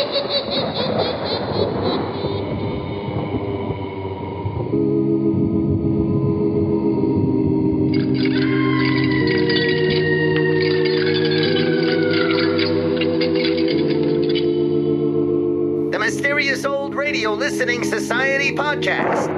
The Mysterious Old Radio Listening Society podcast.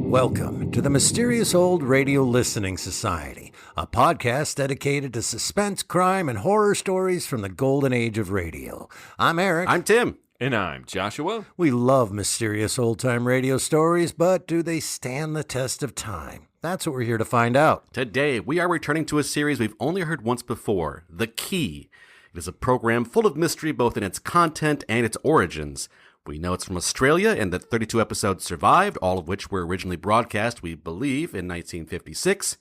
Welcome to the Mysterious Old Radio Listening Society, a podcast dedicated to suspense, crime, and horror stories from the golden age of radio. I'm Eric. I'm Tim. And I'm Joshua. We love mysterious old-time radio stories, but do they stand the test of time? That's what we're here to find out. Today, we are returning to a series we've only heard once before, The Key. It is a program full of mystery both in its content and its origins. We know it's from Australia and that 32 episodes survived, all of which were originally broadcast, we believe, in 1956.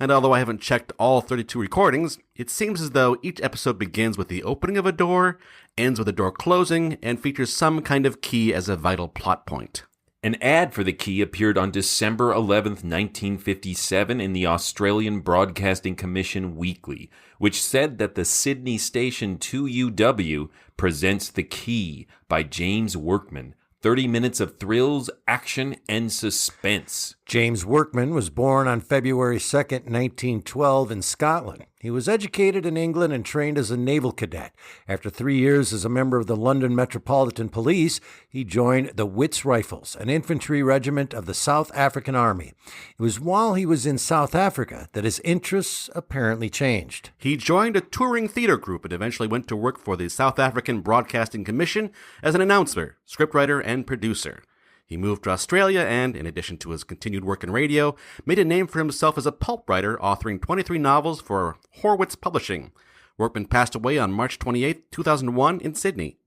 And although I haven't checked all 32 recordings, it seems as though each episode begins with the opening of a door, ends with a door closing, and features some kind of key as a vital plot point. An ad for The Key appeared on December 11th, 1957 in the Australian Broadcasting Commission Weekly, which said that the Sydney station 2UW presents The Key by James Workman. 30 minutes of thrills, action, and suspense. James Workman was born on February 2nd, 1912 in Scotland. He was educated in England and trained as a naval cadet. After 3 years as a member of the London Metropolitan Police, he joined the Wits Rifles, an infantry regiment of the South African Army. It was while he was in South Africa that his interests apparently changed. He joined a touring theater group and eventually went to work for the South African Broadcasting Commission as an announcer, scriptwriter, and producer. He moved to Australia and, in addition to his continued work in radio, made a name for himself as a pulp writer, authoring 23 novels for Horwitz Publishing. Workman passed away on March 28, 2001 in Sydney.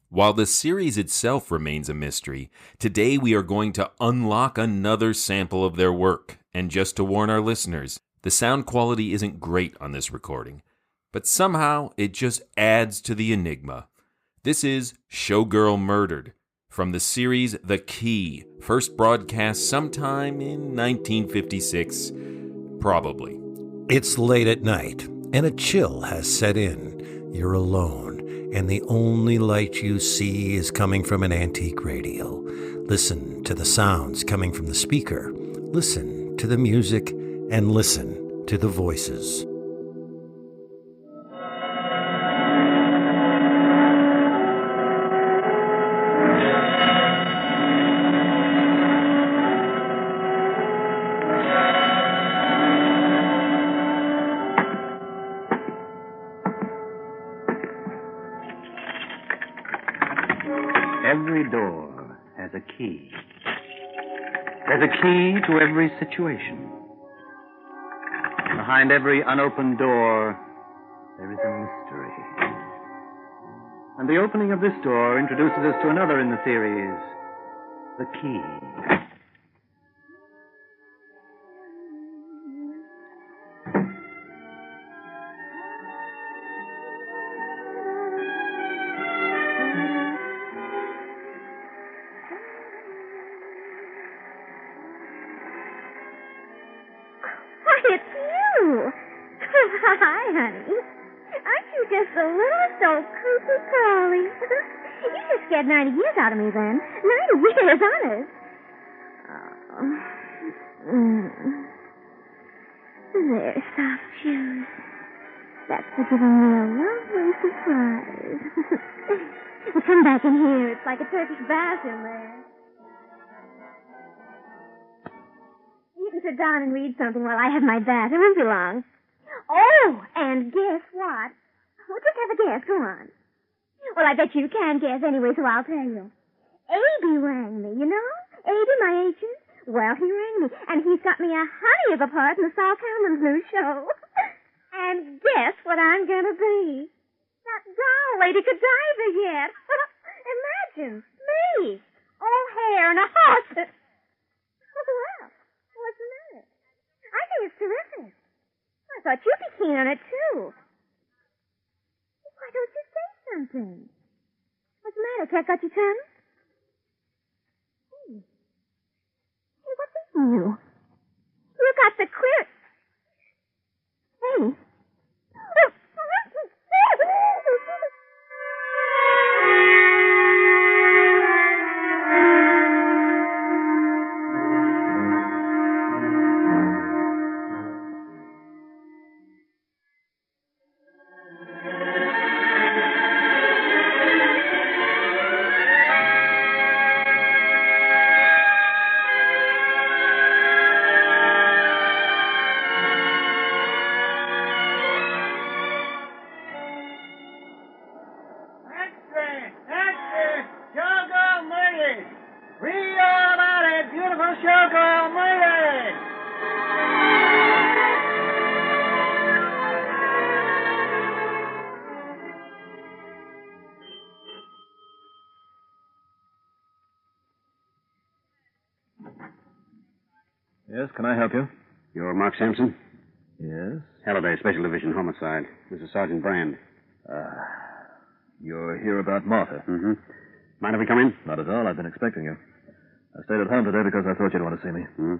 While the series itself remains a mystery, today we are going to unlock another sample of their work. And just to warn our listeners, the sound quality isn't great on this recording, but somehow it just adds to the enigma. This is Showgirl Murdered, from the series The Key, first broadcast sometime in 1956, probably. It's late at night, and a chill has set in. You're alone, and the only light you see is coming from an antique radio. Listen to the sounds coming from the speaker. Listen to the music, and listen to the voices. Every door has a key. There's a key to every situation. Behind every unopened door, there is a mystery. And the opening of this door introduces us to another in the series, The Key. Hi, honey. Aren't you just the littlest old cuckoo collie? You just scared 90 years out of me then. 90 years, honest. There, soft shoes. That's for giving me a lovely surprise. Well, come back in here. It's like a Turkish bath in there. You can sit down and read something while I have my bath. It won't be long. Oh, and guess what? Well, just have a guess. Go on. Well, I bet you can guess anyway, so I'll tell you. A.B. rang me, you know? A.B., my agent. Well, he rang me, and he's got me a honey of a part in the Saul Cameron's new show. And guess what I'm going to be? That doll Lady Godiva yet. Imagine, me. All hair and a horse. Well, what's the matter? I think it's terrific. I thought you'd be keen on it, too. Why don't you say something? What's the matter? Cat got your tongue? Hey, what's eating you? You got the queer... Yes, can I help you? You're Mark Sampson? Yes. Halliday, Special Division Homicide. This is Sergeant Brand. You're here about Martha. Mm-hmm. Mind if we come in? Not at all. I've been expecting you. I stayed at home today because I thought you'd want to see me. Hmm.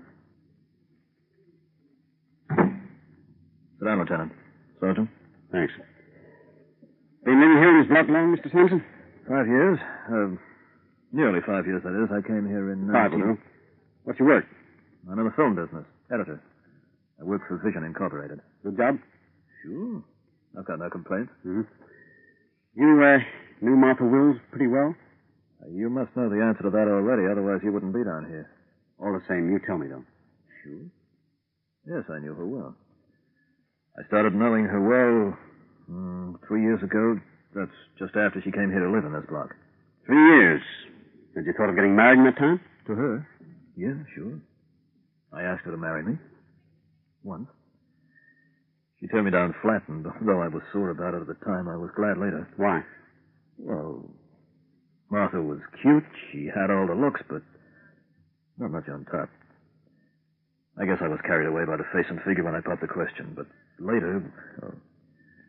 Sit down, Lieutenant. Sergeant? Thanks. Been living here in this block long, Mr. Sampson? 5 years. Nearly 5 years, that is. I came here in... 5 will do. What's your work? I'm in the film business. Editor. I work for Vision Incorporated. Good job? Sure. I've got no complaints. Mm-hmm. You, knew Martha Wills pretty well? You must know the answer to that already, otherwise you wouldn't be down here. All the same, you tell me, though. Sure. Yes, I knew her well. I started knowing her well 3 years ago. That's just after she came here to live in this block. 3 years. Had you thought of getting married in that time? To her? Yeah, sure. I asked her to marry me. Once. She turned me down flat, and though I was sore about it at the time, I was glad later. Why? Well, Martha was cute. She had all the looks, but not much on top. I guess I was carried away by the face and figure when I popped the question, but later,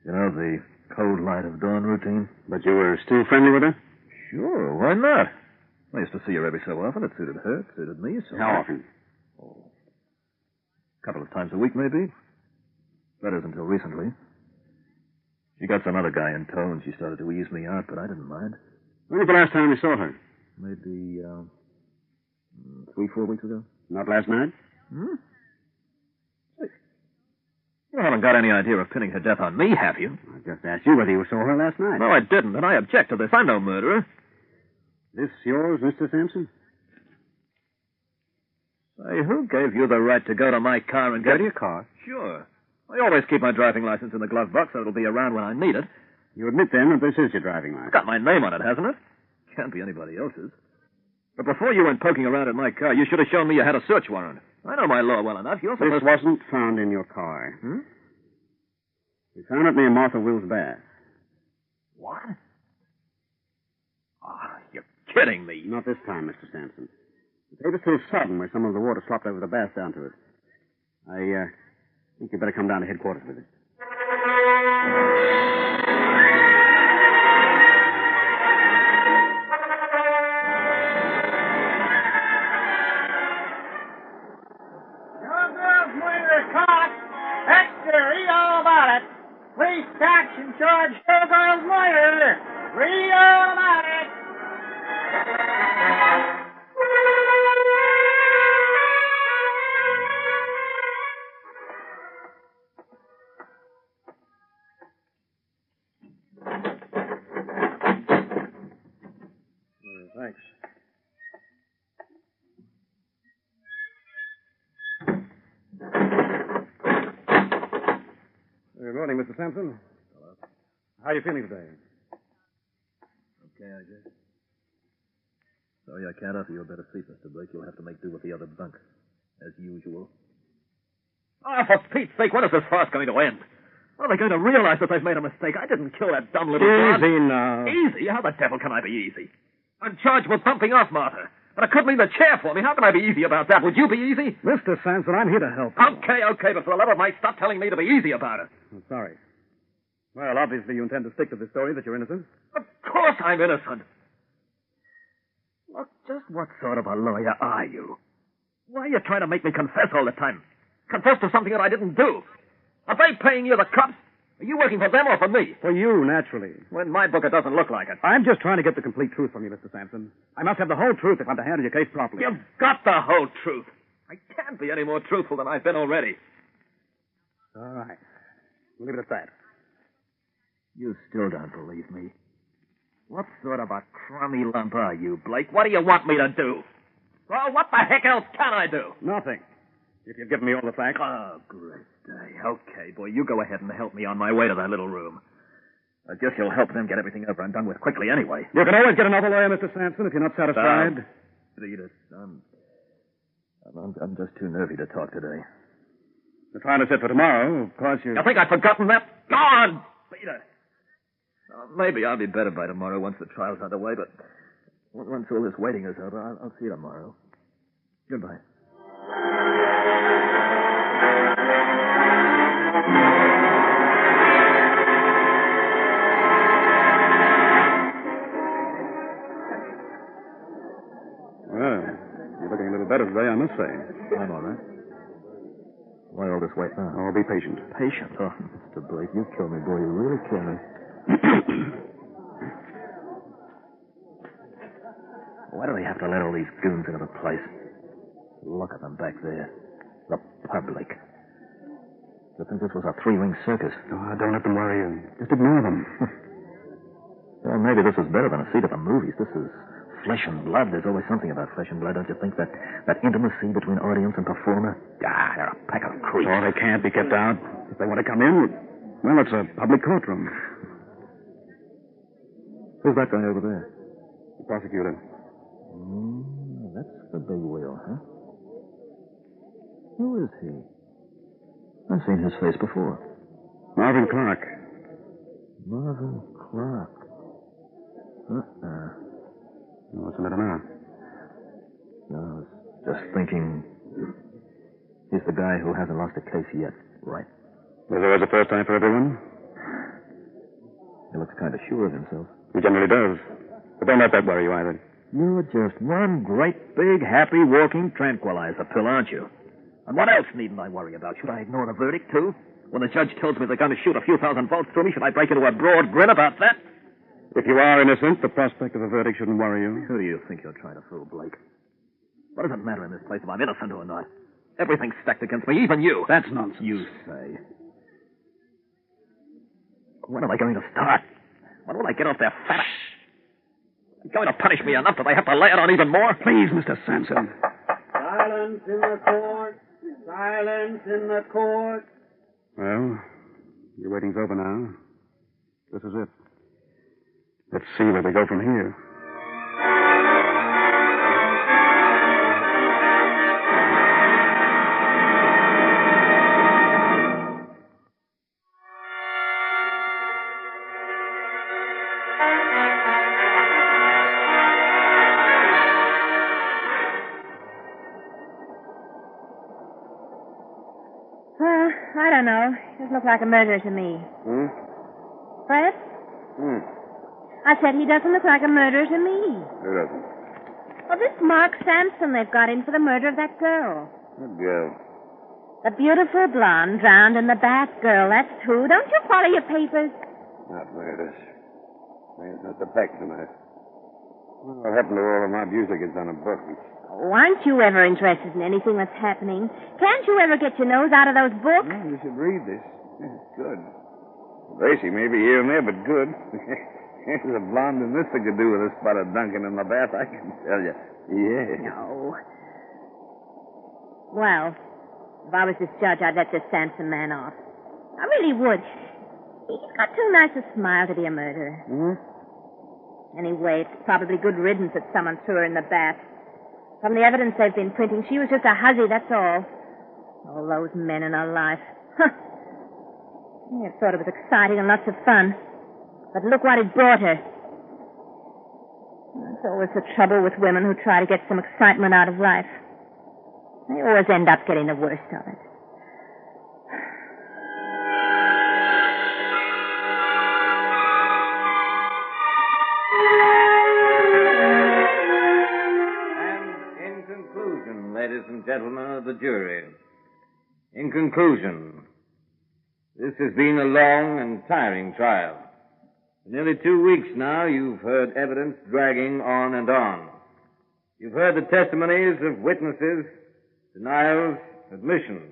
the cold light of dawn routine. But you were still friendly with her? Sure, why not? I used to see her every so often. It suited her, it suited me. So How often? A couple of times a week, maybe. That is, until recently. She got some other guy in tow, and she started to ease me out, but I didn't mind. When was the last time you saw her? Maybe 3-4 weeks ago. Not last night? Hmm? You haven't got any idea of pinning her death on me, have you? I just asked you whether you saw her last night. No, I didn't, and I object to this. I'm no murderer. This yours, Mr. Sampson? Say, who gave you the right to go to my car and get... Go to your car? Sure. I always keep my driving license in the glove box so it'll be around when I need it. You admit, then, that this is your driving license? It's got my name on it, hasn't it? Can't be anybody else's. But before you went poking around in my car, you should have shown me you had a search warrant. I know my law well enough. You're supposed... This wasn't found in your car. Hmm? We found it near Martha Will's bath. What? Oh, you're kidding me. Not this time, Mr. Sampson. The tape is still sodden where some of the water slopped over the bath down to it. I think you'd better come down to headquarters with it. Showgirl Murdered caught. Extra, read all about it. Police action charge Showgirl Murdered. Read all about it. Thanks. Good morning, Mr. Sampson. Hello. How are you feeling today? Okay, I guess. Sorry I can't offer you a better seat, Mr. Blake. You'll have to make do with the other bunk, as usual. Oh, for Pete's sake, when is this farce going to end? When are they going to realize that they've made a mistake? I didn't kill that dumb little broad. Easy now. Easy? How the devil can I be easy? I'm charged with bumping off Martha. And it could mean the chair for me. How can I be easy about that? Would you be easy? Mr. Sampson, I'm here to help. Okay, but for the love of Mike, stop telling me to be easy about it. I'm sorry. Well, obviously you intend to stick to the story that you're innocent. Of course I'm innocent. Look, just what sort of a lawyer are you? Why are you trying to make me confess all the time? Confess to something that I didn't do? Are they paying you the cops? Are you working for them or for me? For you, naturally. Well, in my book, it doesn't look like it. I'm just trying to get the complete truth from you, Mr. Sampson. I must have the whole truth if I'm to handle your case properly. You've got the whole truth. I can't be any more truthful than I've been already. All right. We'll leave it at that. You still don't believe me. What sort of a crummy lump are you, Blake? What do you want me to do? Well, what the heck else can I do? Nothing. If you've given me all the facts. Oh, great day. Okay, boy, you go ahead and help me on my way to that little room. I guess you'll help them get everything over and done with quickly anyway. You can always get another lawyer, Mr. Sampson, if you're not satisfied. Read it. I'm just too nervy to talk today. The trial is set for tomorrow. Of course, you think I've forgotten that? Go on, Peter. Maybe I'll be better by tomorrow once the trial's underway, but once all this waiting is over, I'll see you tomorrow. Goodbye. Let's say. I'm all right. Why all this wait now? Oh, be patient. Patient? Oh, Mr. Blake, you kill me, boy. You really kill me. Why do they have to let all these goons into the place? Look at them back there. The public. You think this was a three-ring circus? Oh, don't let them worry you. Just ignore them. Well, maybe this is better than a seat at the movies. This is flesh and blood. There's always something about flesh and blood, don't you think? That intimacy between audience and performer? Ah, they're a pack of creeps. Oh, they can't be kept out. If they want to come in, well, it's a public courtroom. Who's that guy over there? The prosecutor. That's the big wheel, huh? Who is he? I've seen his face before. Marvin Clark. Marvin Clark. What's the matter now? No, I was just thinking... He's the guy who hasn't lost a case yet, right? Was always the first time for everyone? He looks kind of sure of himself. He generally does. But don't let that worry you either. You're just one great, big, happy, walking tranquilizer pill, aren't you? And what else needn't I worry about? Should I ignore the verdict, too? When the judge tells me they're going to shoot a few thousand volts through me, should I break into a broad grin about that? If you are innocent, the prospect of a verdict shouldn't worry you. Who do you think you're trying to fool, Blake? What does it matter in this place if I'm innocent or not? Everything's stacked against me, even you. That's nonsense. You say. When are they going to start? When will I get off their fat? They're going to punish me enough that I have to lay it on even more? Please, Mr. Sanson. Silence in the court. Silence in the court. Well, your waiting's over now. This is it. Let's see where they go from here. I don't know. Doesn't look like a murderer to me. Fred? I said he doesn't look like a murderer to me. Who doesn't? Well, this Mark Sampson they've got in for the murder of that girl. What girl? The beautiful blonde drowned in the bath girl. That's who. Don't you follow your papers? Not murders. It's not the back tonight. What happened to all of my music is on a book. Oh, aren't you ever interested in anything that's happening? Can't you ever get your nose out of those books? Well, you should read this. It's good. Racy may be here and there, but good. There's a blonde and this thing to do with a spot of Duncan in the bath, I can tell you. Yeah. No. Well, if I was this judge, I'd let this Sampson man off. I really would. He's got too nice a smile to be a murderer. Anyway, it's probably good riddance that someone threw her in the bath. From the evidence they've been printing, she was just a hussy, that's all. All those men in her life. Huh. I thought it was exciting and lots of fun. But look what it brought her. That's always the trouble with women who try to get some excitement out of life. They always end up getting the worst of it. Ladies and gentlemen of the jury, in conclusion, this has been a long and tiring trial. For nearly 2 weeks now, you've heard evidence dragging on and on. You've heard the testimonies of witnesses, denials, admissions.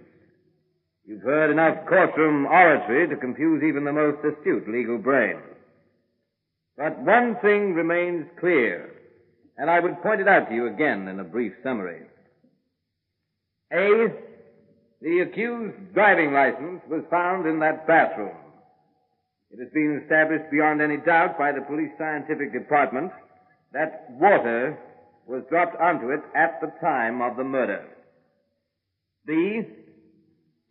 You've heard enough courtroom oratory to confuse even the most astute legal brain. But one thing remains clear, and I would point it out to you again in a brief summary. A, the accused's driving license was found in that bathroom. It has been established beyond any doubt by the police scientific department that water was dropped onto it at the time of the murder. B,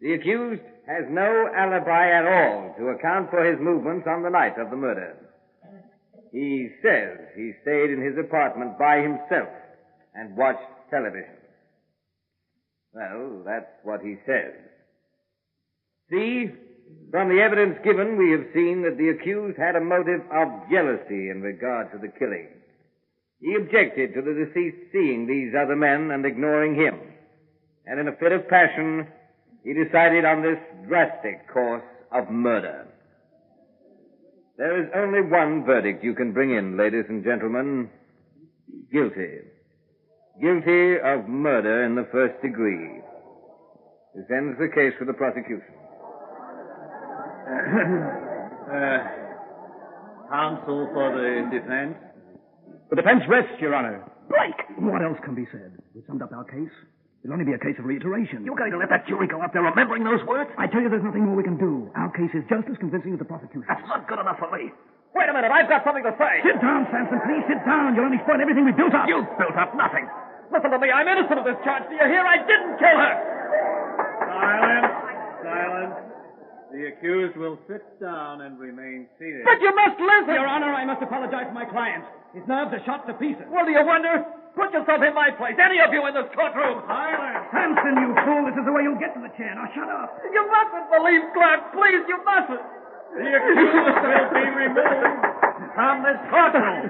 the accused has no alibi at all to account for his movements on the night of the murder. He says he stayed in his apartment by himself and watched television. Well, that's what he says. C, from the evidence given, we have seen that the accused had a motive of jealousy in regard to the killing. He objected to the deceased seeing these other men and ignoring him, and in a fit of passion, he decided on this drastic course of murder. There is only one verdict you can bring in, ladies and gentlemen. Guilty. Guilty of murder in the first degree. This ends the case for the prosecution. Counsel for the defense? The defense rests, Your Honor. Blake! What else can be said? We summed up our case. It'll only be a case of reiteration. You're going to let that jury go up there remembering those words? I tell you, there's nothing more we can do. Our case is just as convincing as the prosecution. That's not good enough for me. Wait a minute, I've got something to say. Sit down, Sampson, please. Sit down. You'll only spoil everything we've built up. You built up nothing. Listen to me, I'm innocent of this charge. Do you hear? I didn't kill her. Silence. Silence. The accused will sit down and remain seated. But you must listen. Your Honor, I must apologize to my client. His nerves are shot to pieces. Well, do you wonder? Put yourself in my place. Any of you in this courtroom. Silence. Sampson, you fool. This is the way you'll get to the chair. Now, shut up. You mustn't believe Clark. Please, you mustn't. The accused will be removed from this courtroom.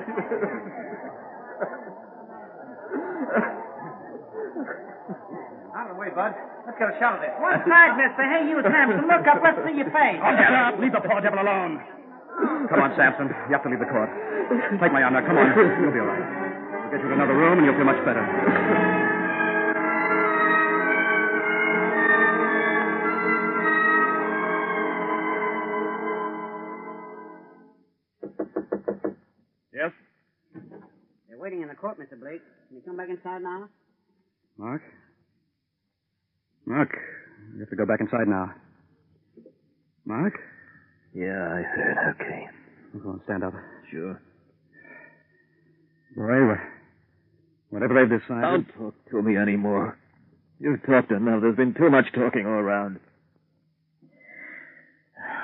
Out of the way, Bud. Let's get a shot of this. One side, mister. Hey, you, Sampson. Look up. Let's see your face. Oh, get up. Leave the poor devil alone. Come on, Sampson. You have to leave the court. Take my arm now. Come on. You'll be all right. We'll get you to another room, and you'll feel much better. Yes? They're waiting in the court, Mr. Blake. Can you come back inside now? Mark? Mark, you have to go back inside now. Mark? Yeah, I heard. Okay. Go on, stand up. Sure. Boy, whatever they've decided... Don't talk to me anymore. You've talked enough. There's been too much talking all around.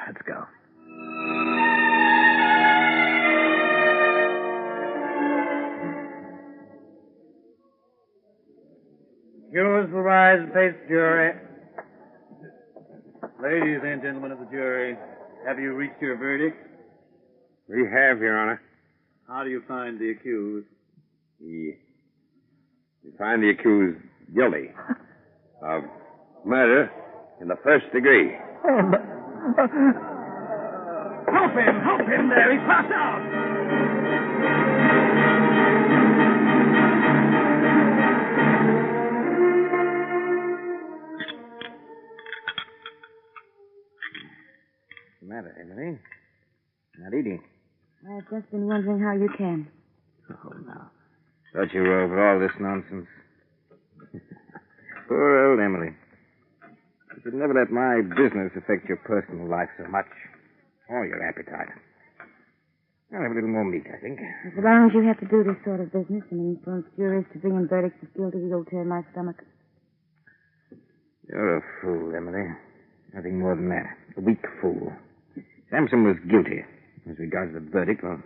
Let's go. Accused will rise and face the jury. Ladies and gentlemen of the jury, have you reached your verdict? We have, Your Honor. How do you find the accused? We find the accused guilty of murder in the first degree. Help him! Help him there! He's passed out! What's the matter, Emily? Not eating. I've just been wondering how you can. Oh, now. Thought you were over all this nonsense. Poor old Emily. You should never let my business affect your personal life so much. Or your appetite. I'll have a little more meat, I think. As long as you have to do this sort of business and influence juries to bring in verdicts of guilty, you'll turn my stomach. You're a fool, Emily. Nothing more than that. A weak fool. Sampson was guilty. As regards the verdict, well,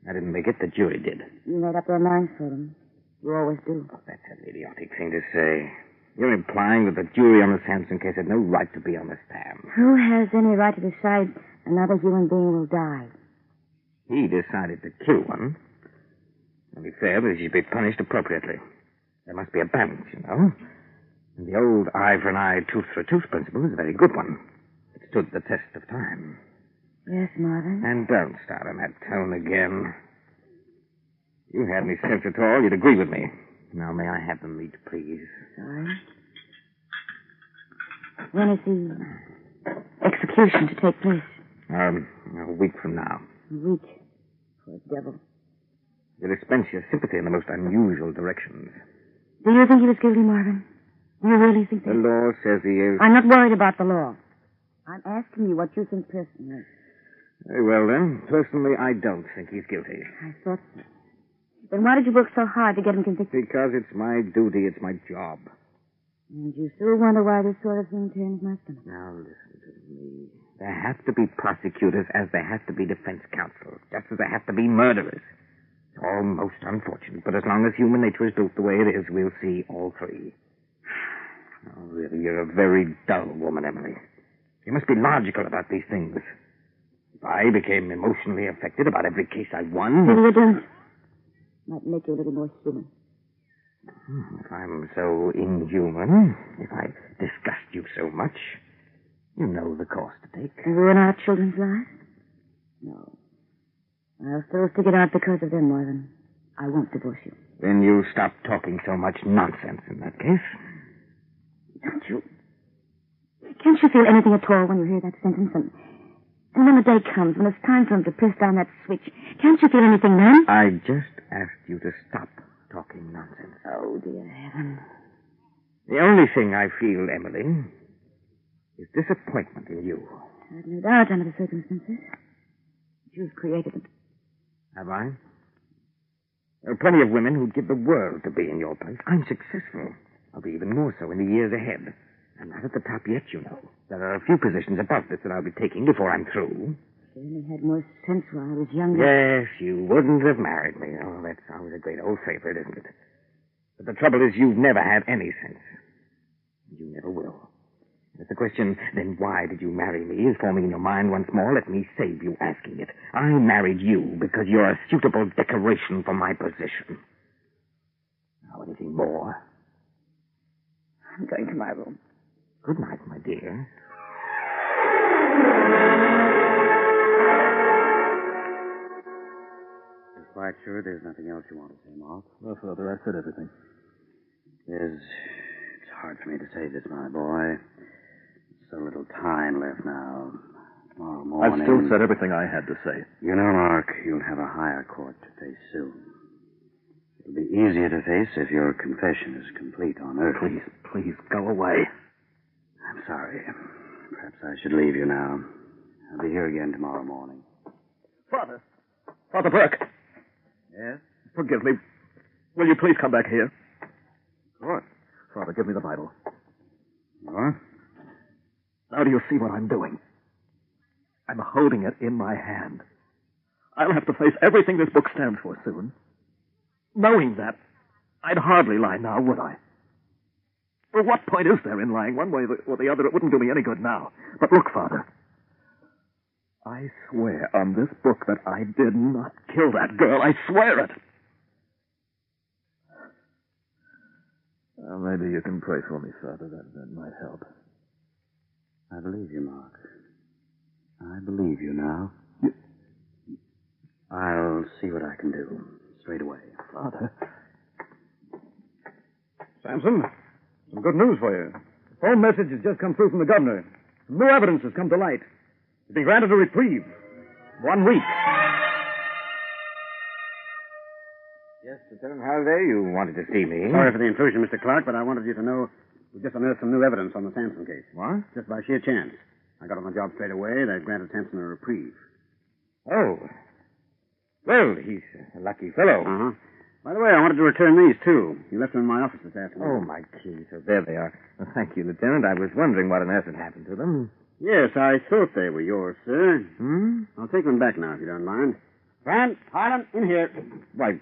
I didn't make it. The jury did. You made up their minds for them. You always do. Oh, that's an idiotic thing to say. You're implying that the jury on the Sampson case had no right to be on the stand. Who has any right to decide another human being will die? He decided to kill one. It'll be fair, but he should be punished appropriately. There must be a balance, you know. And the old eye for an eye, tooth for a tooth principle is a very good one. It stood the test of time. Yes, Marvin. And don't start on that tone again. If you had any sense at all, you'd agree with me. Now, may I have the meat, please? Sorry. When is the execution to take place? A week from now. A week. Poor devil. You'll expense your sympathy in the most unusual directions. Do you think he was guilty, Marvin? Do you really think that? The law says he is. I'm not worried about the law. I'm asking you what you think personally. Very well, then. Personally, I don't think he's guilty. I thought so. Then why did you work so hard to get him convicted? Because it's my duty, it's my job. And you still wonder why this sort of thing turns my stomach. Now, listen to me. There have to be prosecutors as there have to be defense counsel, just as there have to be murderers. It's all most unfortunate, but as long as human nature is built the way it is, we'll see all three. Oh, really, you're a very dull woman, Emily. You must be logical about these things. If I became emotionally affected about every case I won... Maybe you don't. Might make you a little more human. If I'm so inhuman, if I disgust you so much, you know the course to take. Ruin our children's lives? No. I'll still stick it out because of them, Marvin. I won't divorce you. Then you stop talking so much nonsense in that case. Don't you? Can't you feel anything at all when you hear that sentence? And when the day comes, when it's time for him to press down that switch, can't you feel anything then? I just asked you to stop talking nonsense. Oh, dear heaven. The only thing I feel, Emily, is disappointment in you. I've no doubt under the circumstances. You've created them. Have I? There are plenty of women who'd give the world to be in your place. I'm successful. I'll be even more so in the years ahead. I'm not at the top yet, you know. There are a few positions above this that I'll be taking before I'm through. If you only had more sense while I was younger. Yes, you wouldn't have married me. Oh, that's always a great old favorite, isn't it? But the trouble is you've never had any sense. You never will. If the question, then why did you marry me, is forming in your mind once more, let me save you asking it. I married you because you're a suitable decoration for my position. Now, anything more? I'm going to my room. Good night, my dear. You're quite sure there's nothing else you want to say, Mark? No, Father, I said everything. It's hard for me to say this, my boy. So little time left now. Tomorrow morning... I've still said everything I had to say. You know, Mark, you'll have a higher court to face soon. It'll be easier to face if your confession is complete on Earth. Please, go away. I'm sorry. Perhaps I should leave you now. I'll be here again tomorrow morning. Father Burke. Yes? Forgive me. Will you please come back here? Of course. Father, give me the Bible. What? Now do you see what I'm doing? I'm holding it in my hand. I'll have to face everything this book stands for soon. Knowing that, I'd hardly lie now, would I? Well, what point is there in lying one way or the other? It wouldn't do me any good now. But look, Father, I swear on this book that I did not kill that girl. I swear it. Well, maybe you can pray for me, Father. That might help. I believe you, Mark. I believe you now. I'll see what I can do. Straight away. Father. Samson, some good news for you. The phone message has just come through from the governor. Some new evidence has come to light. You've been granted a reprieve. 1 week. Yes, Lieutenant Halliday, you wanted to see me. Sorry for the intrusion, Mr. Clark, but I wanted you to know we just unearthed some new evidence on the Sampson case. What? Just by sheer chance. I got on the job straight away. They granted Sampson a reprieve. Oh. Well, he's a lucky fellow. Uh-huh. By the way, I wanted to return these, too. You left them in my office this afternoon. Oh, my keys. So there they are. Well, thank you, Lieutenant. I was wondering what on earth had happened to them. Yes, I thought they were yours, sir. Hmm? I'll take them back now, if you don't mind. Grant, Harlan, in here. Why,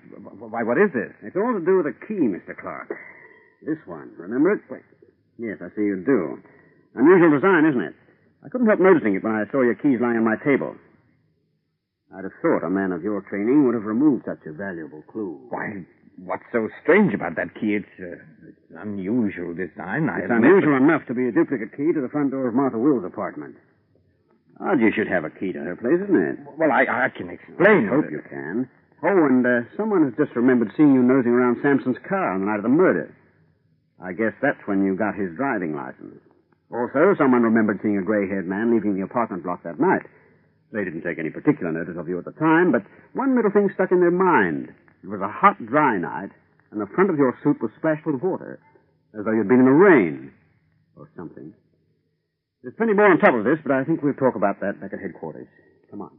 what is this? It's all to do with a key, Mr. Clark. This one. Remember it? Wait. Yes, I see you do. Unusual design, isn't it? I couldn't help noticing it when I saw your keys lying on my table. I'd have thought a man of your training would have removed such a valuable clue. Why, what's so strange about that key? It's unusual design. It's unusual enough to be a duplicate key to the front door of Martha Will's apartment. Odd you should have a key to her place, isn't it? Well, I can explain. I hope you can. Oh, and someone has just remembered seeing you nosing around Sampson's car on the night of the murder. I guess that's when you got his driving license. Also, someone remembered seeing a gray-haired man leaving the apartment block that night. They didn't take any particular notice of you at the time, but one little thing stuck in their mind. It was a hot, dry night, and the front of your suit was splashed with water, as though you'd been in the rain, or something. There's plenty more on top of this, but I think we'll talk about that back at headquarters. Come on.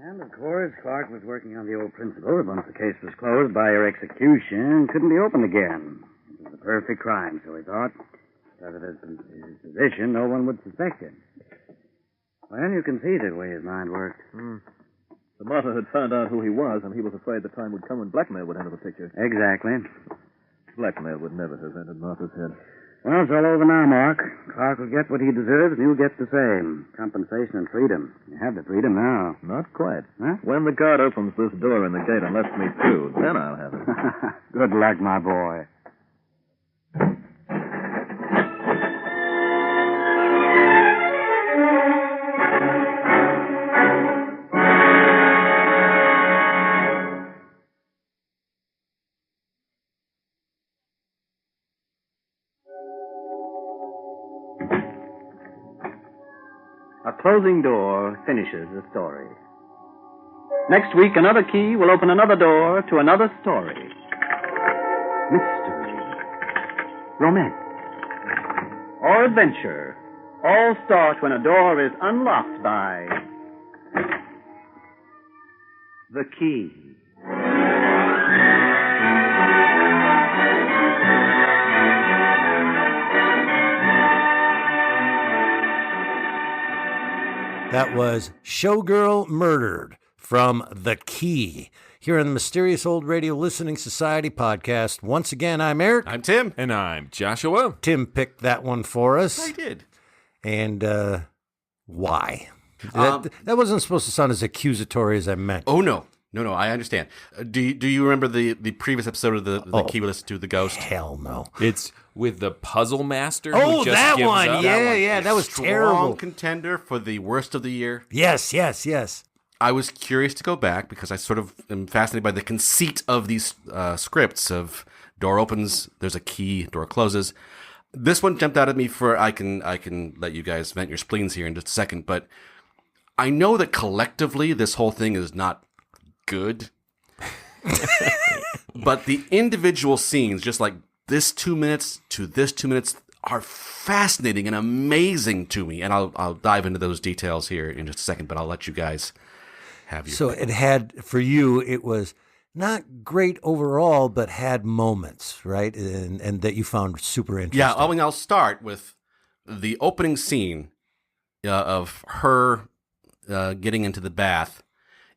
And, of course, Clark was working on the old principle that once the case was closed by your execution, couldn't be opened again. It was a perfect crime, so he thought. Because of his position, no one would suspect him. Well, you can see the way his mind worked. The Martha had found out who he was, and he was afraid the time would come when blackmail would enter the picture. Exactly. Blackmail would never have entered Martha's head. Well, it's all over now, Mark. Clark will get what he deserves, and you'll get the same. Compensation and freedom. You have the freedom now. Not quite. Huh? When the guard opens this door in the gate and lets me through, then I'll have it. Good luck, my boy. A closing door finishes a story. Next week, another key will open another door to another story. Mystery, romance, or adventure all start when a door is unlocked by the key. That was Showgirl Murdered from The Key. Here on the Mysterious Old Radio Listening Society podcast. Once again, I'm Eric. I'm Tim. And I'm Joshua. Tim picked that one for us. I did. And why? That wasn't supposed to sound as accusatory as I meant. Oh, no. No, I understand. Do you remember the previous episode of the Key we listened to, The Ghost? Hell no. It's with the puzzle master. Oh, who just that gives one. up. Yeah, that was terrible. Strong contender for the worst of the year. Yes. I was curious to go back because I sort of am fascinated by the conceit of these scripts of door opens, there's a key, door closes. This one jumped out at me for I can let you guys vent your spleens here in just a second, but I know that collectively this whole thing is not good. But the individual scenes, just like this 2 minutes to this 2 minutes, are fascinating and amazing to me. And I'll dive into those details here in just a second, but I'll let you guys have your So it had, for you, it was not great overall, but had moments, right? And that you found super interesting. Yeah, I'll start with the opening scene of her getting into the bath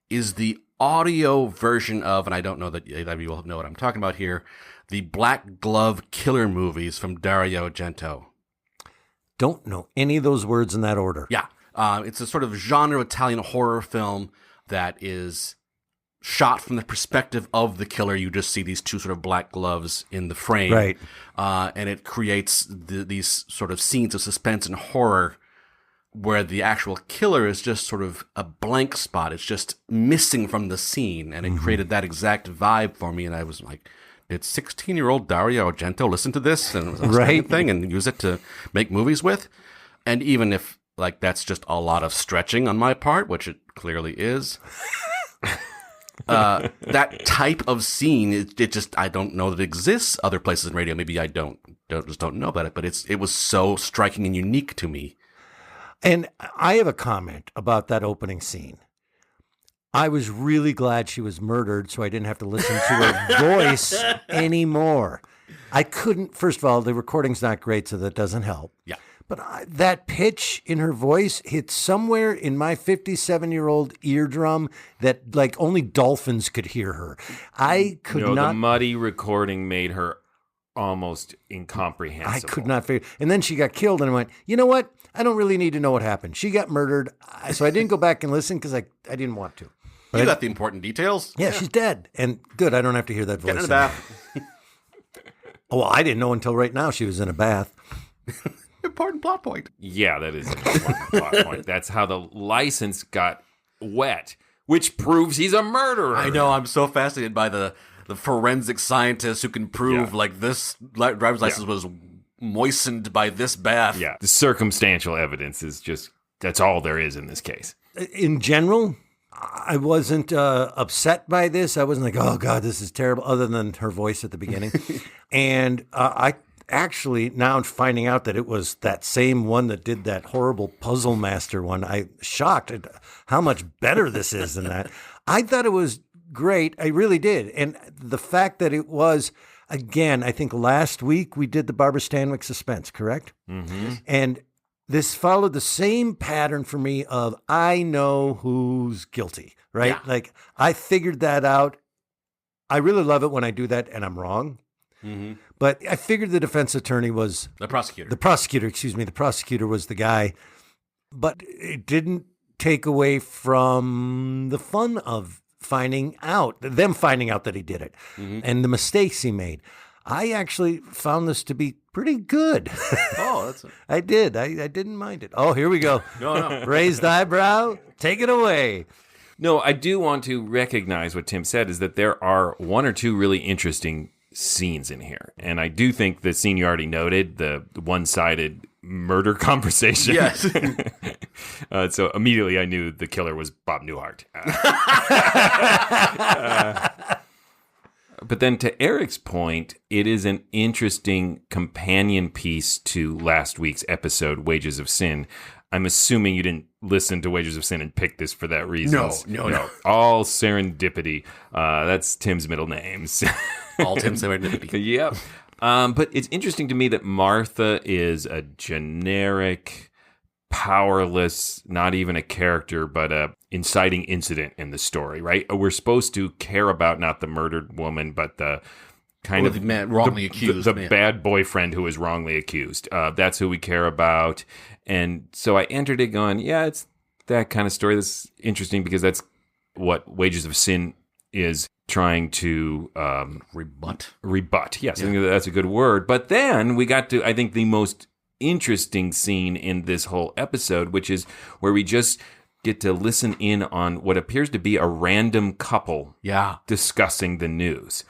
is the audio version of, and I don't know that you will know what I'm talking about here, the Black Glove Killer movies from Dario Argento. Don't know any of those words in that order. Yeah. It's a sort of genre Italian horror film that is shot from the perspective of the killer. You just see these two sort of black gloves in the frame. Right. And it creates these sort of scenes of suspense and horror where the actual killer is just sort of a blank spot. It's just missing from the scene. And it created that exact vibe for me. And I was like, did 16-year-old Dario Argento listen to this and right. thing and use it to make movies with? And even if like that's just a lot of stretching on my part, which it clearly is, that type of scene, it just, I don't know that it exists other places in radio. Maybe I just don't know about it, but it was so striking and unique to me. And I have a comment about that opening scene. I was really glad she was murdered so I didn't have to listen to her voice anymore. I couldn't, first of all, the recording's not great, so that doesn't help. Yeah. But that pitch in her voice hit somewhere in my 57-year-old eardrum that like only dolphins could hear her. I could not. The muddy recording made her almost incomprehensible. I could not figure. And then she got killed, and I went, you know what? I don't really need to know what happened. She got murdered, so I didn't go back and listen because I didn't want to. But you got the important details. Yeah, she's dead. And good, I don't have to hear that voice. Get in the bath. Oh, well, I didn't know until right now she was in a bath. Important plot point. Yeah, that is an important plot point. That's how the license got wet, which proves he's a murderer. I know. I'm so fascinated by the forensic scientists who can prove like this driver's license was moistened by this bath. Yeah, the circumstantial evidence is just, that's all there is in this case. In general, I wasn't upset by this. I wasn't like, oh, God, this is terrible, other than her voice at the beginning. And I actually, now I'm finding out that it was that same one that did that horrible Puzzle Master one. I'm shocked at how much better this is than that. I thought it was great. I really did. And the fact that it was, again, I think last week we did the Barbara Stanwyck suspense, correct? Mm-hmm. And this followed the same pattern for me of I know who's guilty, right? Yeah. Like I figured that out. I really love it when I do that and I'm wrong. But I figured the defense attorney was... The prosecutor. The prosecutor was the guy. But it didn't take away from the fun of finding out that he did it and the mistakes he made. I actually found this to be pretty good. Oh, that's... I did. I didn't mind it. Oh, here we go. No. Raised eyebrow. Take it away. No, I do want to recognize what Tim said, is that there are one or two really interesting scenes in here. And I do think the scene you already noted, the one-sided murder conversation. Yes. So immediately I knew the killer was Bob Newhart. But then to Eric's point, it is an interesting companion piece to last week's episode, Wages of Sin. I'm assuming you didn't listen to Wages of Sin and pick this for that reason. No. All serendipity. That's Tim's middle names. All Tim's serendipity. Yep. But it's interesting to me that Martha is a generic, powerless, not even a character, but a inciting incident in the story, right? We're supposed to care about not the murdered woman, but the kind of the man wrongly accused. The bad boyfriend who was wrongly accused. That's who we care about. And so I entered it going, yeah, it's that kind of story that's interesting because that's what Wages of Sin is trying to rebut. Yes, I think that's a good word. But then we got to, I think, the most interesting scene in this whole episode, which is where we just get to listen in on what appears to be a random couple discussing the news.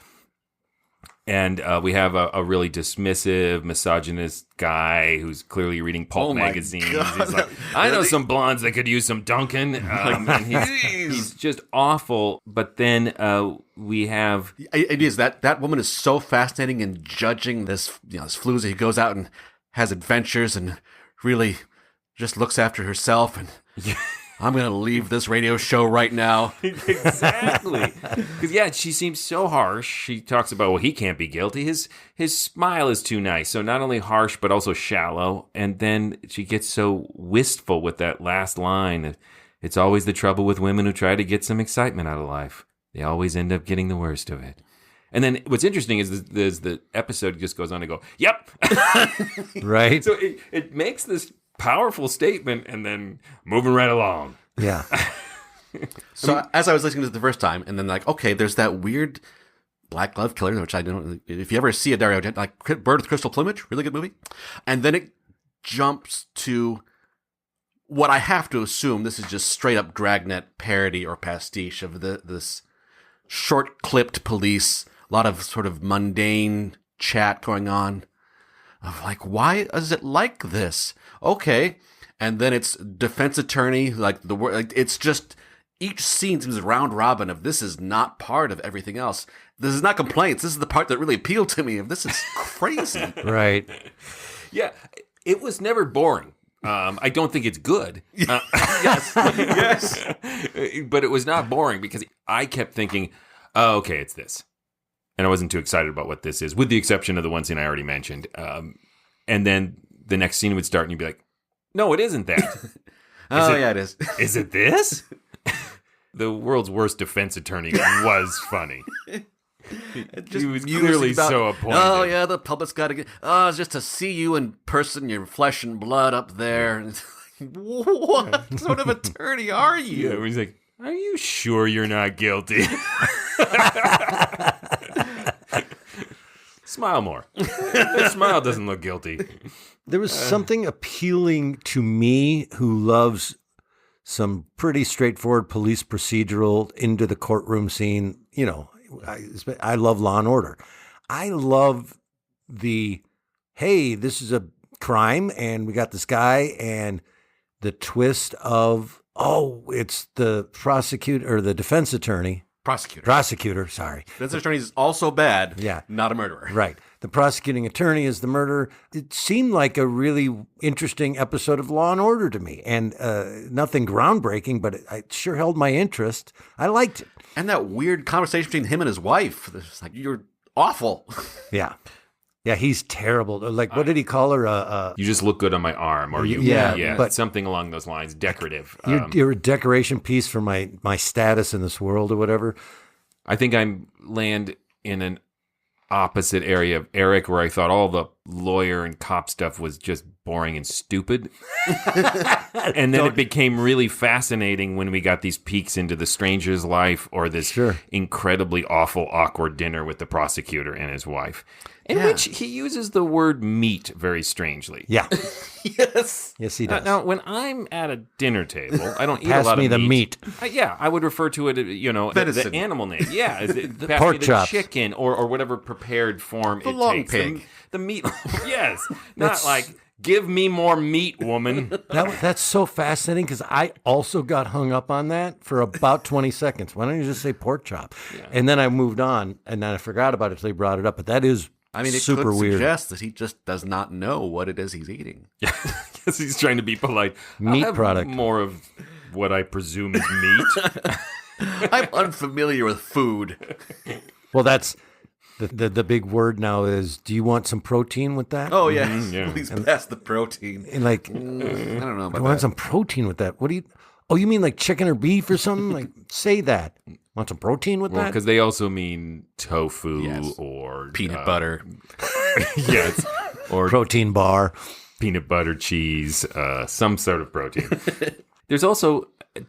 And we have a really dismissive, misogynist guy who's clearly reading pulp magazines. He's like, I know some blondes that could use some Dunkin'. And he's just awful. But then we have... It is. That woman is so fascinating in judging this, this floozy. He goes out and has adventures and really just looks after herself. And I'm going to leave this radio show right now. Exactly. Because, she seems so harsh. She talks about, well, he can't be guilty. His smile is too nice. So not only harsh, but also shallow. And then she gets so wistful with that last line. It's always the trouble with women who try to get some excitement out of life. They always end up getting the worst of it. And then what's interesting is the episode just goes on to go, yep. Right. So it makes this powerful statement and then moving right along. Yeah. So as I was listening to it the first time, and then okay, there's that weird black glove killer, which I don't. If you ever see a Dario Argento, like Bird with Crystal Plumage, really good movie, and then it jumps to what I have to assume this is just straight up Dragnet parody or pastiche of this short clipped police, a lot of sort of mundane chat going on. Of why is it like this? Okay. And then it's defense attorney, it's just, each scene seems round robin of this is not part of everything else. This is not complaints. This is the part that really appealed to me. This is crazy. Right. Yeah. It was never boring. I don't think it's good. Yes. But it was not boring because I kept thinking, oh, okay, it's this. And I wasn't too excited about what this is, with the exception of the one scene I already mentioned. And then the next scene would start and you'd be like, no, it isn't that. It is. Is it this? The world's worst defense attorney was funny. He was clearly so appointed. Oh, yeah, the public's got to get... Oh, it's just to see you in person, your flesh and blood up there. And it's what sort of attorney are you? Yeah, he's like, are you sure you're not guilty? Smile more. That smile doesn't look guilty. There was something appealing to me who loves some pretty straightforward police procedural into the courtroom scene. I love Law and Order. I love hey, this is a crime and we got this guy, and the twist of, it's the prosecutor or the defense attorney. Prosecutor, sorry. Defense attorney is also bad, yeah, not a murderer. Right. The prosecuting attorney is the murderer. It seemed like a really interesting episode of Law and Order to me, and nothing groundbreaking, but it sure held my interest. I liked it. And that weird conversation between him and his wife. It's you're awful. Yeah. Yeah, he's terrible. What did he call her? You just look good on my arm, or but something along those lines. Decorative. You're a decoration piece for my status in this world, or whatever. I think I land in an opposite area of Eric, where I thought all the lawyer and cop stuff was just boring and stupid. And then it became really fascinating when we got these peeks into the stranger's life or this incredibly awful, awkward dinner with the prosecutor and his wife, in which he uses the word meat very strangely. Yeah. Yes. Yes, he does. Now, when I'm at a dinner table, I don't eat a Pass lot me of the meat. I would refer to it, the animal name. Yeah, The pass pork me the chops. chicken or whatever prepared form The it long takes. pig. The meat. Yes, not like give me more meat, woman. That's so fascinating because I also got hung up on that for about 20 seconds. Why don't you just say pork chop? Yeah. And then I moved on, and then I forgot about it until they brought it up. But that is it super could weird. suggest that he just does not know what it is he's eating. Yeah, because he's trying to be polite. Meat I'll have product. More of what I presume is meat. I'm unfamiliar with food. Well, that's the big word now is, do you want some protein with that? Oh, yes. Please pass the protein. And like, I don't know about I want that. some protein with that. What do you... Oh, you mean like chicken or beef or something? Like, say that. Want some protein with that? Because they also mean tofu or peanut butter. Yes. Or protein bar. Peanut butter, cheese, some sort of protein. There's also,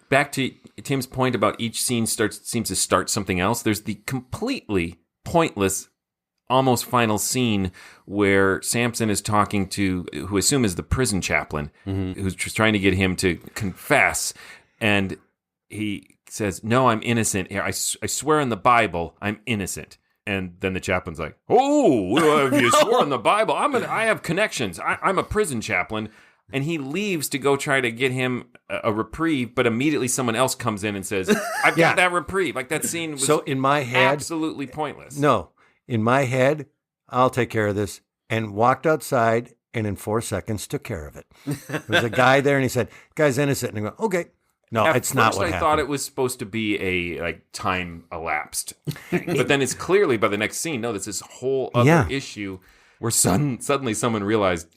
back to Tim's point about each scene seems to start something else. There's the completely pointless, almost final scene where Samson is talking to, who I assume is the prison chaplain, who's just trying to get him to confess. And he says, "No, I'm innocent. Here, I swear on the Bible, I'm innocent." And then the chaplain's like, "Oh, well, if you swore on the Bible, I have connections. I'm a prison chaplain." And he leaves to go try to get him a reprieve, but immediately someone else comes in and says, "I've got that reprieve." Like, that scene was so in my head, absolutely pointless. No, in my head, I'll take care of this. And walked outside and in 4 seconds took care of it. There was a guy there and he said, "Guy's innocent." And I go, "Okay." No, it's not what happened. I thought it was supposed to be a time elapsed thing. But then it's clearly by the next scene, no, there's this whole other issue where suddenly someone realized,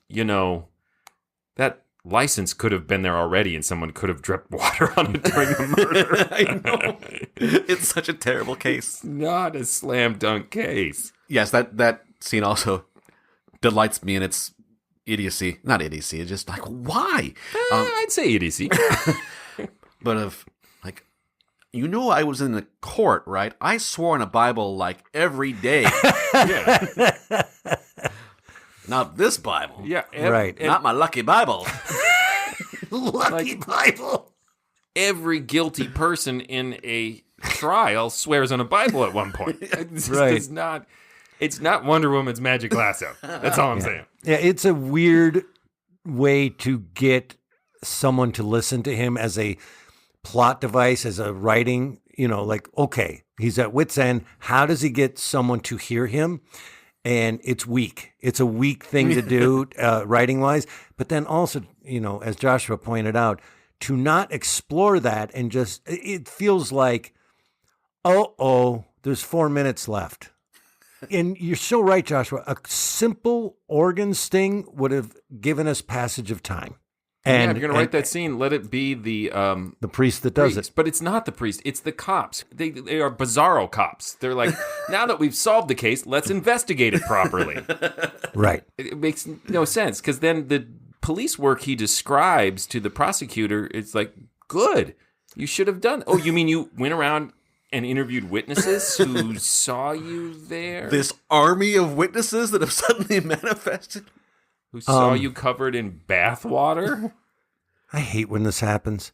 that license could have been there already and someone could have dripped water on it during the murder. I know. It's such a terrible case. Not a slam dunk case. Yes, that scene also delights me in its idiocy. Not idiocy, it's just like, why? I'd say idiocy. But I was in the court, right? I swore on a Bible like every day. Yeah. Not this Bible. Yeah. Right. Not my lucky Bible. Lucky Bible. Every guilty person in a trial swears on a Bible at one point. It's not Wonder Woman's magic lasso. That's all I'm saying. Yeah, it's a weird way to get someone to listen to him as a plot device, as a writing, like, okay, he's at wit's end. How does he get someone to hear him? And it's weak. It's a weak thing to do writing wise. But then also, as Joshua pointed out, to not explore that and just, it feels like, there's 4 minutes left. And you're so right, Joshua. A simple organ sting would have given us passage of time. And if you're going to write that scene, let it be the priest that does it. But it's not the priest. It's the cops. They are bizarro cops. They're like, now that we've solved the case, let's investigate it properly. Right. It makes no sense, because then the police work he describes to the prosecutor, it's like, good. You should have done. Oh, you mean you went around and interviewed witnesses who saw you there? This army of witnesses that have suddenly manifested? Who saw you covered in bathwater? I hate when this happens.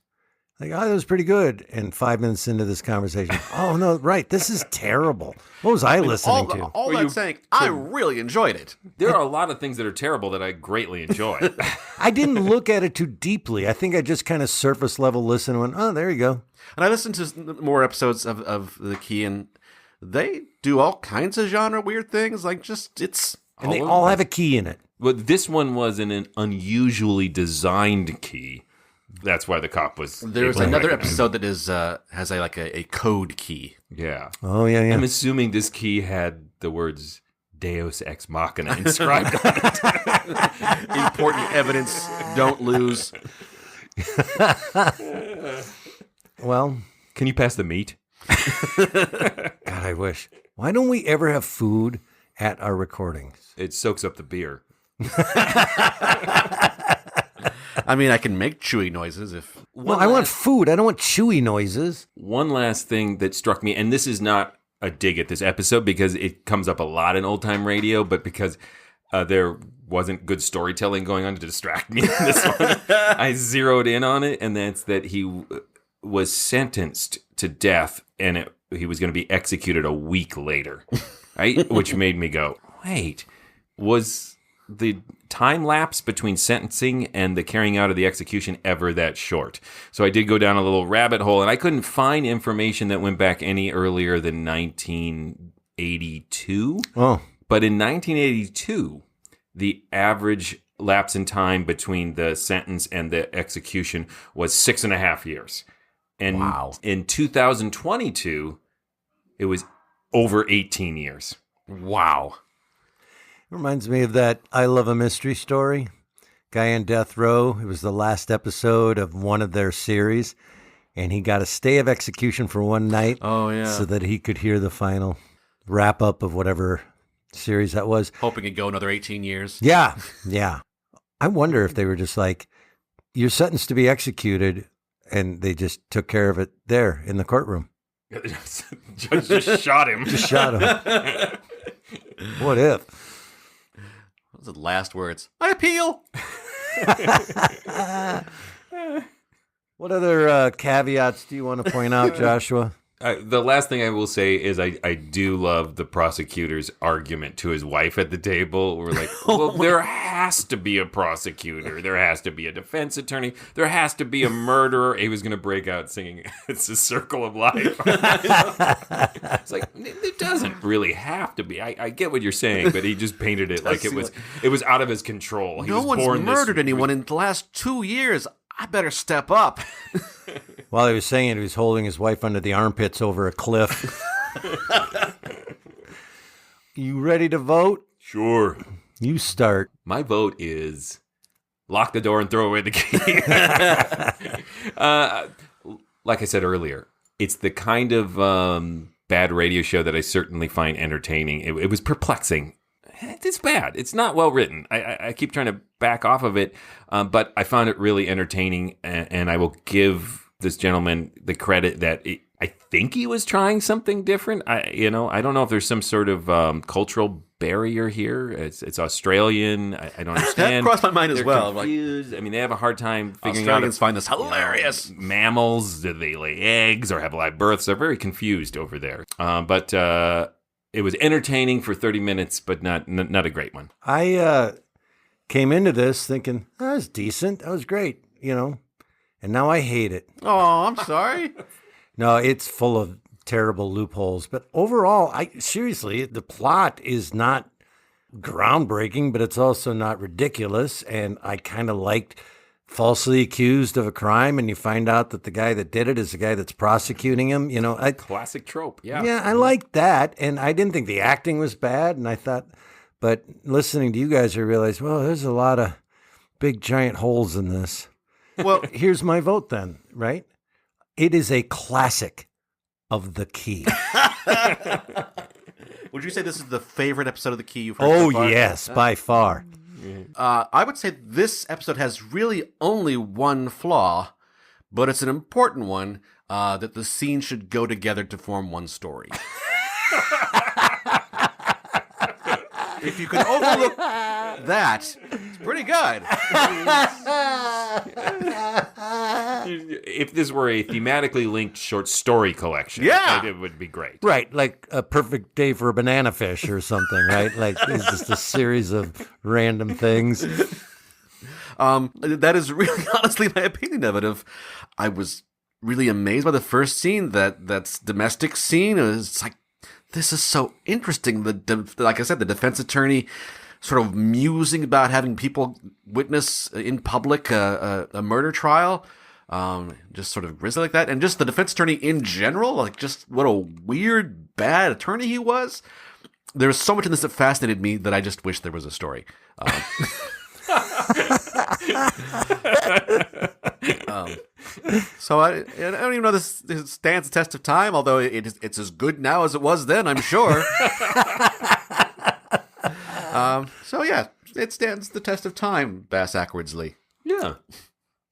Like, that was pretty good. And 5 minutes into this conversation, oh, no, right, this is terrible. What was I listening to? All I'm saying, I really enjoyed it. There are a lot of things that are terrible that I greatly enjoy. I didn't look at it too deeply. I think I just kind of surface level listened and went, oh, there you go. And I listened to more episodes of The Key, and they do all kinds of genre weird things. Like, And they all have a key in it. But this one was in an unusually designed key. That's why the cop was. There's another episode that has a code key. Yeah. Oh, yeah. I'm assuming this key had the words Deus Ex Machina inscribed on it. Important evidence, don't lose. Well, can you pass the meat? God, I wish. Why don't we ever have food at our recordings. It soaks up the beer. I mean, I can make chewy noises if... Well, I want food. I don't want chewy noises. One last thing that struck me, and this is not a dig at this episode because it comes up a lot in old-time radio, but because there wasn't good storytelling going on to distract me in this one, I zeroed in on it, and that's that he was sentenced to death, and he was going to be executed a week later, right? Which made me go, wait, was the time lapse between sentencing and the carrying out of the execution ever that short? So I did go down a little rabbit hole, and I couldn't find information that went back any earlier than 1982. Oh. But in 1982, the average lapse in time between the sentence and the execution was 6.5 years. And wow. In 2022, it was over 18 years. Wow. Reminds me of that I Love a Mystery story. Guy on death row. It was the last episode of one of their series, and he got a stay of execution for one night. Oh, yeah. So that he could hear the final wrap up of whatever series that was. Hoping it'd go another 18 years. Yeah, yeah. I wonder if they were just like, you're sentenced to be executed, and they just took care of it there in the courtroom. Judge just shot him. Just shot him. What if? Those are the last words. I appeal. What other caveats do you want to point out, Joshua? The last thing I will say is I do love the prosecutor's argument to his wife at the table. We're like, well, there has to be a prosecutor. There has to be a defense attorney. There has to be a murderer. He was going to break out singing, "It's a Circle of Life." It's like, it doesn't really have to be. I get what you're saying, but he just painted it like it was out of his control. No one's murdered anyone in the last 2 years. I better step up. While he was saying it, he was holding his wife under the armpits over a cliff. You ready to vote? Sure. You start. My vote is lock the door and throw away the key. Like I said earlier, it's the kind of bad radio show that I certainly find entertaining. It was perplexing. It's bad. It's not well written. I keep trying to back off of it, but I found it really entertaining, and I will give this gentleman the credit that I think he was trying something different. I don't know if there's some sort of cultural barrier here. It's Australian. I don't understand. That crossed my mind as They're well. confused. I mean, they have a hard time figuring out. Australians find this hilarious. Mammals, do they lay eggs or have live births? They're very confused over there. But it was entertaining for 30 minutes, but not a great one. I came into this thinking, that was decent. That was great, and now I hate it. Oh, I'm sorry. No, it's full of terrible loopholes. But overall, seriously, the plot is not groundbreaking, but it's also not ridiculous. And I kind of liked falsely accused of a crime, and you find out that the guy that did it is the guy that's prosecuting him. Classic trope. Yeah. Yeah, I liked that. And I didn't think the acting was bad. And I thought, but listening to you guys, I realized, well, there's a lot of big, giant holes in this. Well, here's my vote then, right? It is a classic of The Key. Would you say this is the favorite episode of The Key you've heard Oh, so far? yes, by far. I would say this episode has really only one flaw, but it's an important one, that the scenes should go together to form one story. If you can overlook that, it's pretty good. If this were a thematically linked short story collection, it would be great. Right, like A Perfect Day for a Banana Fish or something, right? Like it's just a series of random things. That is really honestly my opinion of it. I was really amazed by the first scene, that's domestic scene. It's like, this is so interesting. Like I said, the defense attorney sort of musing about having people witness in public a murder trial, just sort of grisly like that. And just the defense attorney in general, like just what a weird, bad attorney he was. There's so much in this that fascinated me that I just wish there was a story. So I don't even know this stands the test of time, although it's as good now as it was then, I'm sure. So, yeah, it stands the test of time, Bass Ackwardsly. Yeah.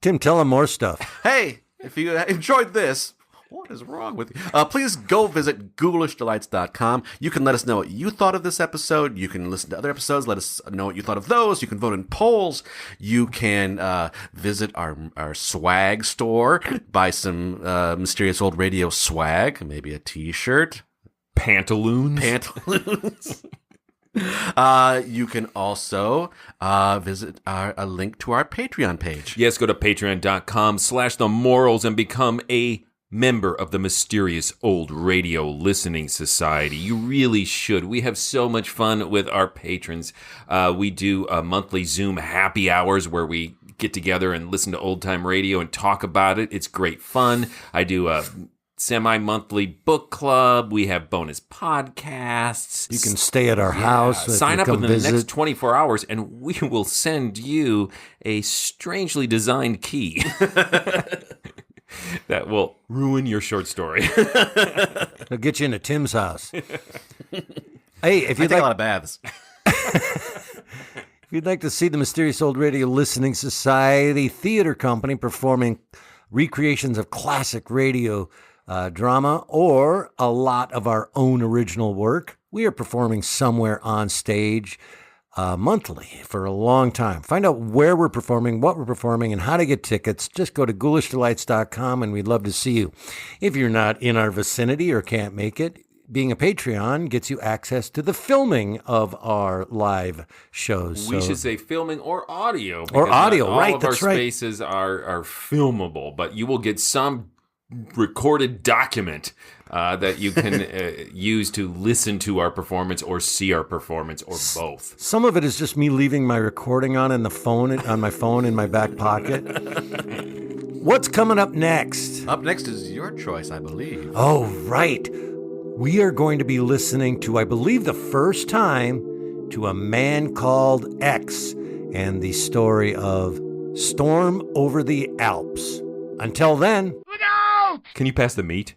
Tim, tell him more stuff. Hey, if you enjoyed this, what is wrong with you? Please go visit GhoulishDelights.com. You can let us know what you thought of this episode. You can listen to other episodes. Let us know what you thought of those. You can vote in polls. You can visit our swag store, buy some Mysterious Old Radio swag, maybe a T-shirt. Pantaloons. You can also visit a link to our Patreon page. Yes, go to patreon.com/themorals and become a member of the Mysterious Old Radio Listening Society. You really should. We have so much fun with our patrons. We do monthly Zoom happy hours where we get together and listen to old-time radio and talk about it. It's great fun. I do a semi-monthly book club. We have bonus podcasts. You can stay at our house. Sign up within the next 24 hours, and we will send you a strangely designed key that will ruin your short story. It'll get you into Tim's house. Hey, if you'd take like a lot of baths. If you'd like to see the Mysterious Old Radio Listening Society Theater Company performing recreations of classic radio drama or a lot of our own original work, we are performing somewhere on stage monthly for a long time. Find out where we're performing, what we're performing, and how to get tickets. Just go to GhoulishDelights.com, and we'd love to see you. If you're not in our vicinity or can't make it, being a Patreon gets you access to the filming of our live shows. We should say filming or audio. Or audio, right, All of our that's right. spaces are filmable, but you will get some recorded document that you can use to listen to our performance or see our performance or both. Some of it is just me leaving my recording on my phone in my back pocket. What's coming up next? Up next is your choice, I believe. Oh, right. We are going to be listening to, I believe, the first time to A Man Called X and the story of Storm Over the Alps. Until then... Can you pass the meat?